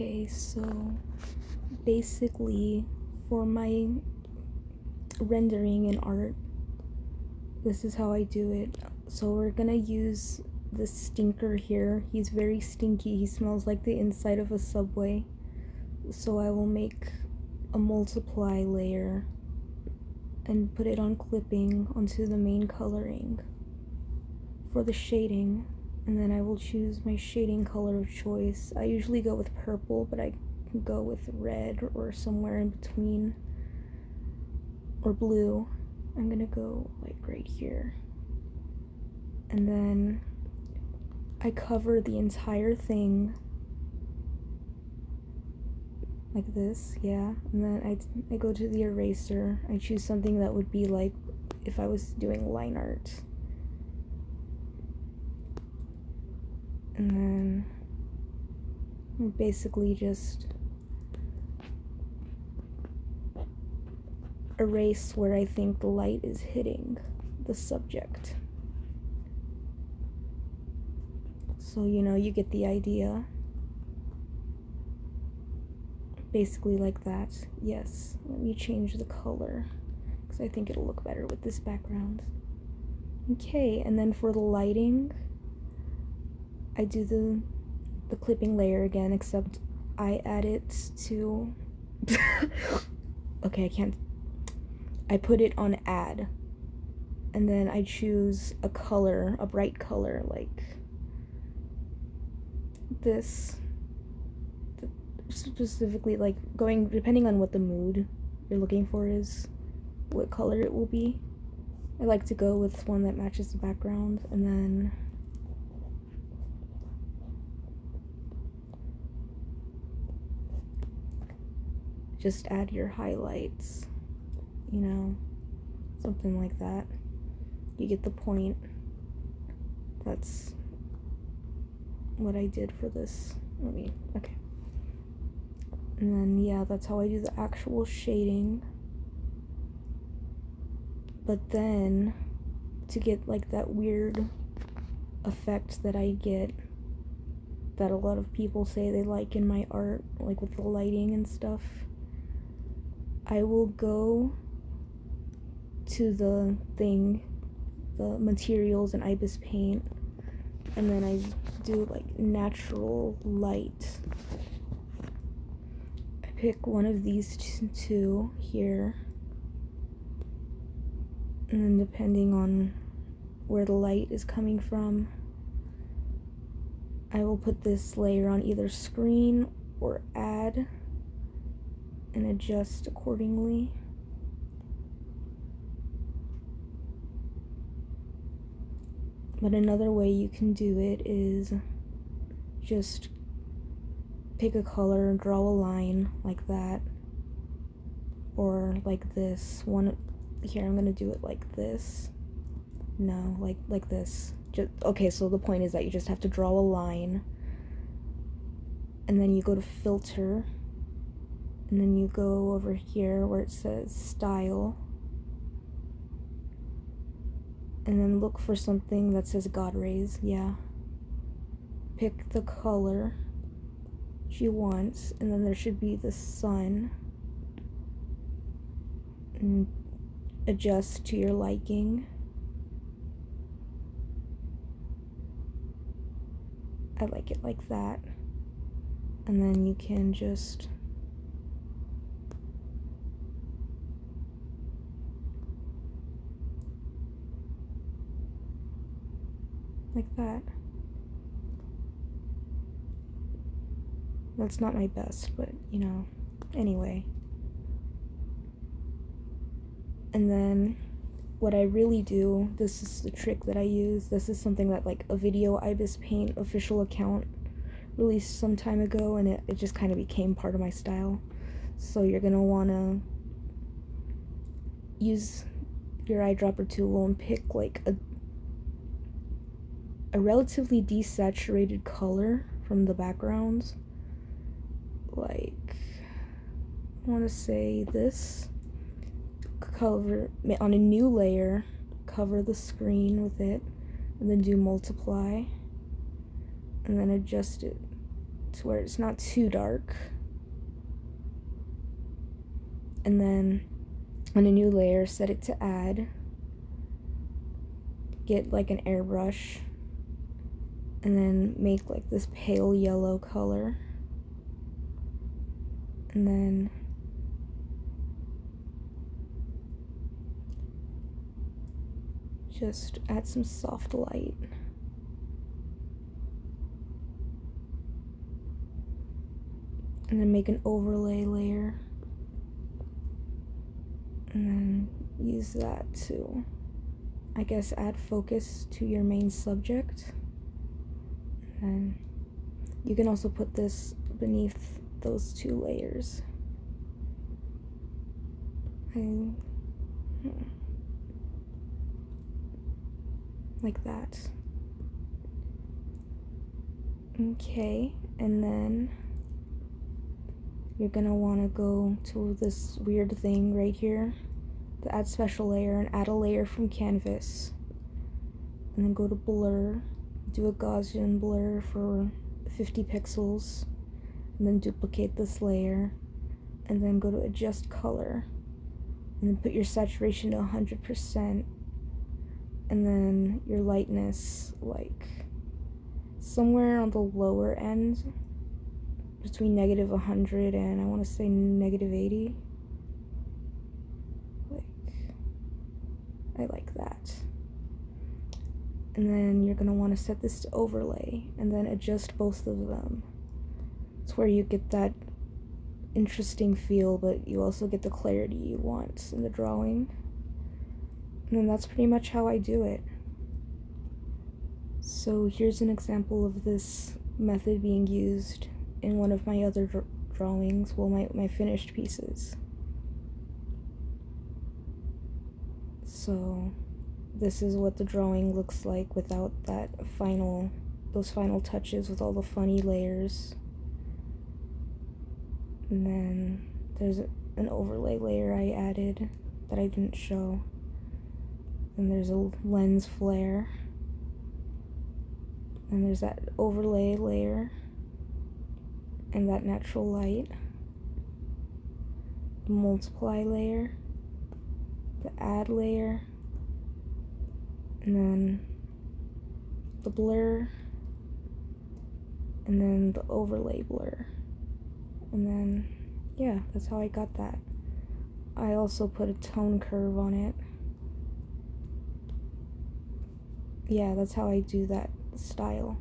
Okay, so basically for my rendering in art, this is how I do it. So we're gonna use this stinker here. He's very stinky. He smells like the inside of a Subway. So I will make a multiply layer and put it on clipping onto the main coloring for the shading, and then I will choose my shading color of choice. I usually go with purple, but I can go with red or somewhere in between, or blue. I'm gonna go like right here, and then I cover the entire thing like this, yeah, and then I go to the eraser. I choose something that would be like if I was doing line art, and then I basically just erase where I think the light is hitting the subject. So you get the idea. Basically like that. Yes, let me change the color because I think it'll look better with this background. Okay, and then for the lighting, I do the clipping layer again, except I add it to okay, I put it on add, and then I choose a color, a bright color like this, specifically like going depending on what the mood you're looking for is, what color it will be. I like to go with one that matches the background, and then just add your highlights, something like that. You get the point. That's what I did for this. Okay. And then, yeah, that's how I do the actual shading. But then, to get like that weird effect that I get, that a lot of people say they like in my art, like with the lighting and stuff, I will go to the thing, the materials and Ibis paint, and then I do like natural light. I pick one of these two here, and then depending on where the light is coming from, I will put this layer on either screen or add and adjust accordingly. But another way you can do it is just pick a color and draw a line like that, or like this one here. I'm gonna do it like this. No, like this. Okay, so the point is that you just have to draw a line, and then you go to filter, and then you go over here where it says style, and then look for something that says God rays. Yeah, pick the color you want, and then there should be the sun, and adjust to your liking. I like it like that, and then you can just like that. That's not my best, but anyway. And then what I really do, this is the trick that I use. This is something that like a Video Ibis Paint official account released some time ago, and it just kind of became part of my style. So you're gonna wanna use your eyedropper tool and pick like a relatively desaturated color from the background. Like, I want to say this. Cover on a new layer, cover the screen with it, and then do multiply, and then adjust it to where it's not too dark. And then on a new layer, set it to add. Get like an airbrush and then make like this pale yellow color. And then just add some soft light. And then make an overlay layer. And then use that to, I guess, add focus to your main subject. And you can also put this beneath those two layers. Like that. Okay, and then you're gonna want to go to this weird thing right here, to add special layer, and add a layer from canvas. And then go to blur, do a Gaussian blur for 50 pixels, and then duplicate this layer, and then go to adjust color, and then put your saturation to 100%, and then your lightness like somewhere on the lower end, between -100 and I want to say -80. Like, I like that. And then you're gonna want to set this to overlay, and then adjust both of them. It's where you get that interesting feel, but you also get the clarity you want in the drawing. And then that's pretty much how I do it. So here's an example of this method being used in one of my other drawings, well, my finished pieces. So this is what the drawing looks like without those final touches with all the funny layers. And then there's an overlay layer I added that I didn't show. And there's a lens flare. And there's that overlay layer and that natural light. The multiply layer, the add layer, and then the blur, and then the overlay blur. And then, yeah, that's how I got that. I also put a tone curve on it. Yeah, that's how I do that style.